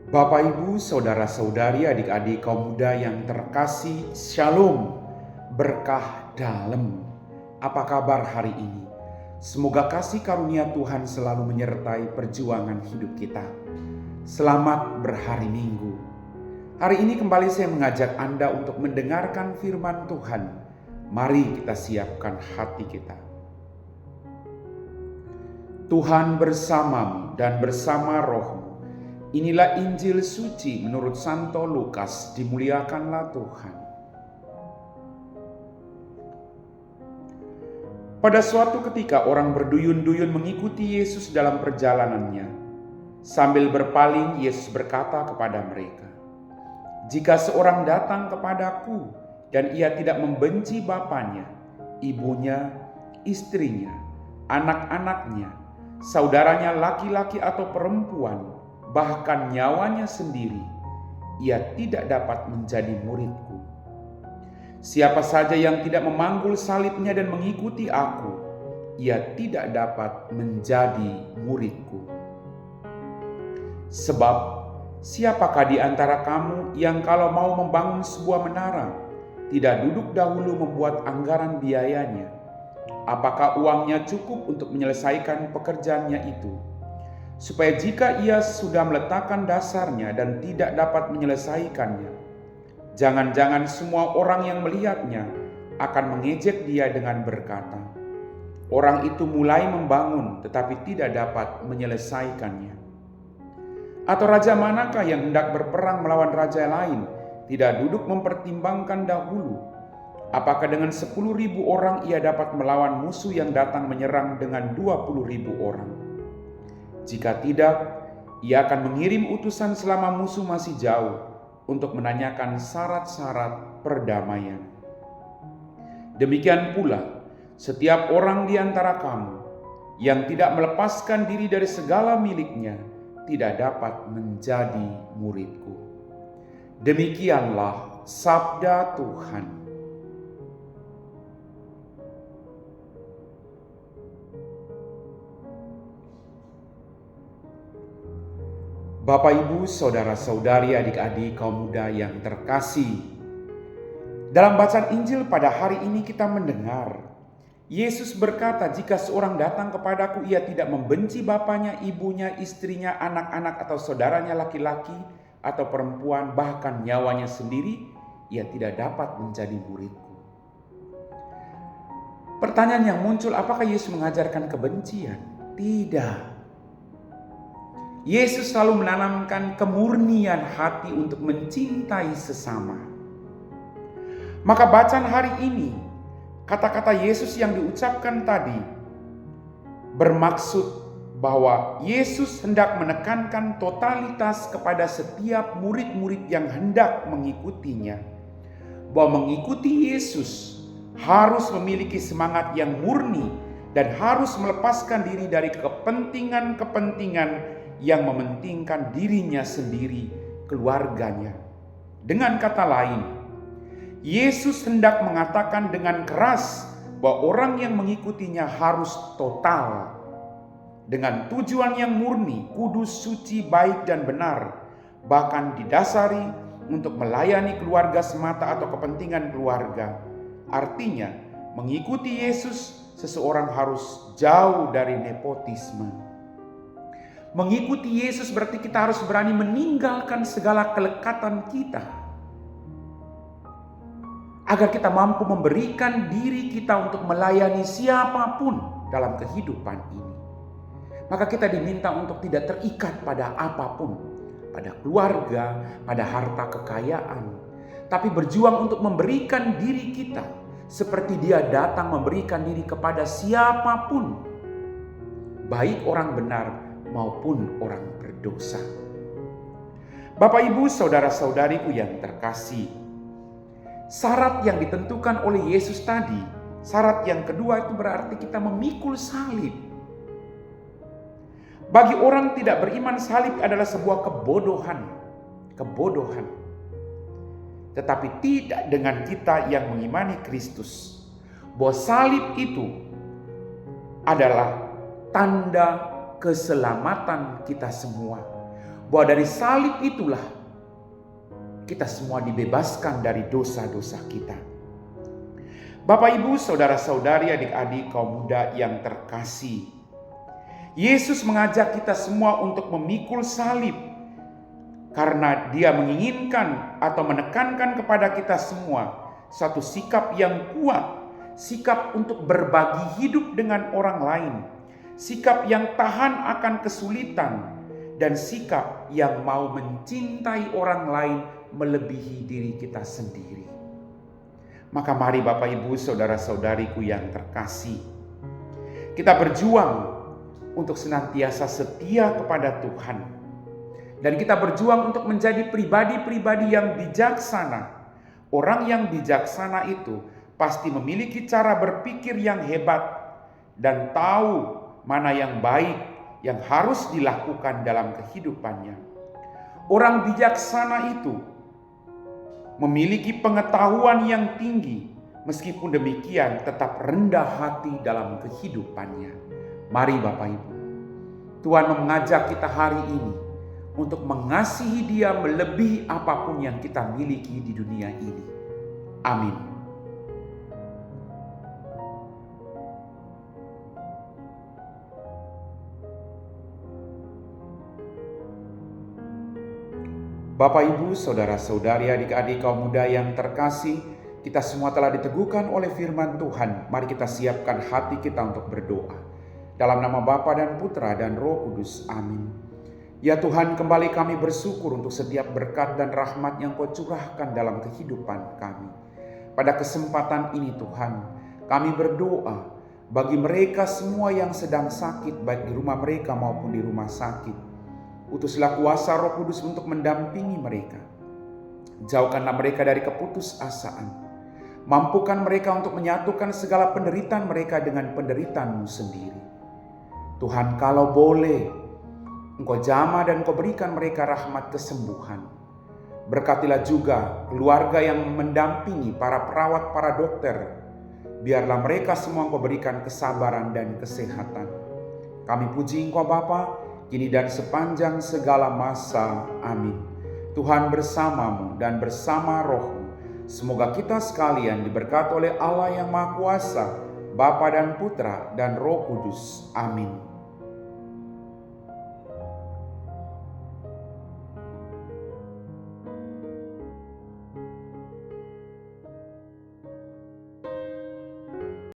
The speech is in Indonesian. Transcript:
Bapak, Ibu, saudara-saudari, adik-adik kaum muda yang terkasih, Shalom, berkah dalam. Apa kabar hari ini? Semoga kasih karunia Tuhan selalu menyertai perjuangan hidup kita. Selamat berhari Minggu. Hari ini kembali saya mengajak Anda untuk mendengarkan firman Tuhan. Mari kita siapkan hati kita. Tuhan bersamamu dan bersama rohmu. Inilah Injil suci menurut Santo Lukas, dimuliakanlah Tuhan. Pada suatu ketika orang berduyun-duyun mengikuti Yesus dalam perjalanannya. Sambil berpaling, Yesus berkata kepada mereka, "Jika seorang datang kepadaku dan ia tidak membenci bapaknya, ibunya, istrinya, anak-anaknya, saudaranya laki-laki atau perempuan, bahkan nyawanya sendiri, ia tidak dapat menjadi muridku. Siapa saja yang tidak memanggul salibnya dan mengikuti aku, ia tidak dapat menjadi muridku. Sebab siapakah di antara kamu yang kalau mau membangun sebuah menara, tidak duduk dahulu membuat anggaran biayanya? Apakah uangnya cukup untuk menyelesaikan pekerjaannya itu? Supaya jika ia sudah meletakkan dasarnya dan tidak dapat menyelesaikannya, jangan-jangan semua orang yang melihatnya akan mengejek dia dengan berkata, 'Orang itu mulai membangun tetapi tidak dapat menyelesaikannya.' Atau raja manakah yang hendak berperang melawan raja lain tidak duduk mempertimbangkan dahulu, apakah dengan 10.000 orang ia dapat melawan musuh yang datang menyerang dengan 20.000 orang? Jika tidak, ia akan mengirim utusan selama musuh masih jauh untuk menanyakan syarat-syarat perdamaian. Demikian pula, setiap orang di antara kamu yang tidak melepaskan diri dari segala miliknya tidak dapat menjadi muridku." Demikianlah sabda Tuhan. Bapak, Ibu, saudara-saudari, adik-adik kaum muda yang terkasih. Dalam bacaan Injil pada hari ini kita mendengar Yesus berkata, "Jika seorang datang kepadaku, ia tidak membenci bapaknya, ibunya, istrinya, anak-anak atau saudaranya laki-laki atau perempuan, bahkan nyawanya sendiri, ia tidak dapat menjadi muridku." Pertanyaan yang muncul, apakah Yesus mengajarkan kebencian? Tidak. Yesus selalu menanamkan kemurnian hati untuk mencintai sesama. Maka bacaan hari ini, kata-kata Yesus yang diucapkan tadi bermaksud bahwa Yesus hendak menekankan totalitas kepada setiap murid-murid yang hendak mengikutinya. Bahwa mengikuti Yesus harus memiliki semangat yang murni dan harus melepaskan diri dari kepentingan-kepentingan yang mementingkan dirinya sendiri, keluarganya. Dengan kata lain, Yesus hendak mengatakan dengan keras bahwa orang yang mengikutinya harus total, dengan tujuan yang murni, kudus, suci, baik, dan benar, bahkan didasari untuk melayani keluarga semata atau kepentingan keluarga. Artinya, mengikuti Yesus, seseorang harus jauh dari nepotisme. Mengikuti Yesus berarti kita harus berani meninggalkan segala kelekatan kita, agar kita mampu memberikan diri kita untuk melayani siapapun dalam kehidupan ini. Maka kita diminta untuk tidak terikat pada apapun, pada keluarga, pada harta kekayaan, tapi berjuang untuk memberikan diri kita seperti Dia datang memberikan diri kepada siapapun, baik orang benar maupun orang berdosa. Bapak, Ibu, saudara-saudariku yang terkasih, syarat yang ditentukan oleh Yesus tadi, syarat yang kedua itu berarti kita memikul salib. Bagi orang tidak beriman, salib adalah sebuah kebodohan. Tetapi tidak dengan kita yang mengimani Kristus, bahwa salib itu adalah tanda keselamatan kita semua. Bahwa dari salib itulah kita semua dibebaskan dari dosa-dosa kita. Bapak, Ibu, saudara-saudari, adik-adik, kaum muda yang terkasih, Yesus mengajak kita semua untuk memikul salib karena Dia menginginkan atau menekankan kepada kita semua satu sikap yang kuat, sikap untuk berbagi hidup dengan orang lain, sikap yang tahan akan kesulitan, dan sikap yang mau mencintai orang lain melebihi diri kita sendiri. Maka mari Bapak, Ibu, saudara-saudariku yang terkasih, kita berjuang untuk senantiasa setia kepada Tuhan. Dan kita berjuang untuk menjadi pribadi-pribadi yang bijaksana. Orang yang bijaksana itu pasti memiliki cara berpikir yang hebat dan tahu mana yang baik yang harus dilakukan dalam kehidupannya. Orang bijaksana itu memiliki pengetahuan yang tinggi, meskipun demikian tetap rendah hati dalam kehidupannya. Mari Bapak Ibu, Tuhan mengajak kita hari ini untuk mengasihi Dia melebihi apapun yang kita miliki di dunia ini. Amin. Bapak, Ibu, saudara-saudari, adik-adik, kaum muda yang terkasih, kita semua telah diteguhkan oleh firman Tuhan. Mari kita siapkan hati kita untuk berdoa. Dalam nama Bapa dan Putra dan Roh Kudus. Amin. Ya Tuhan, kembali kami bersyukur untuk setiap berkat dan rahmat yang Kau curahkan dalam kehidupan kami. Pada kesempatan ini Tuhan, kami berdoa bagi mereka semua yang sedang sakit, baik di rumah mereka maupun di rumah sakit. Utuslah kuasa Roh Kudus untuk mendampingi mereka. Jauhkanlah mereka dari keputusasaan. Mampukan mereka untuk menyatukan segala penderitaan mereka dengan penderitaan-Mu sendiri. Tuhan, kalau boleh, Engkau jamah dan Engkau berikan mereka rahmat kesembuhan. Berkatilah juga keluarga yang mendampingi para perawat, para dokter. Biarlah mereka semua Engkau berikan kesabaran dan kesehatan. Kami puji Engkau Bapa, kini dan sepanjang segala masa. Amin. Tuhan bersamamu dan bersama Roh-Mu. Semoga kita sekalian diberkati oleh Allah yang Maha Kuasa, Bapa dan Putra dan Roh Kudus. Amin.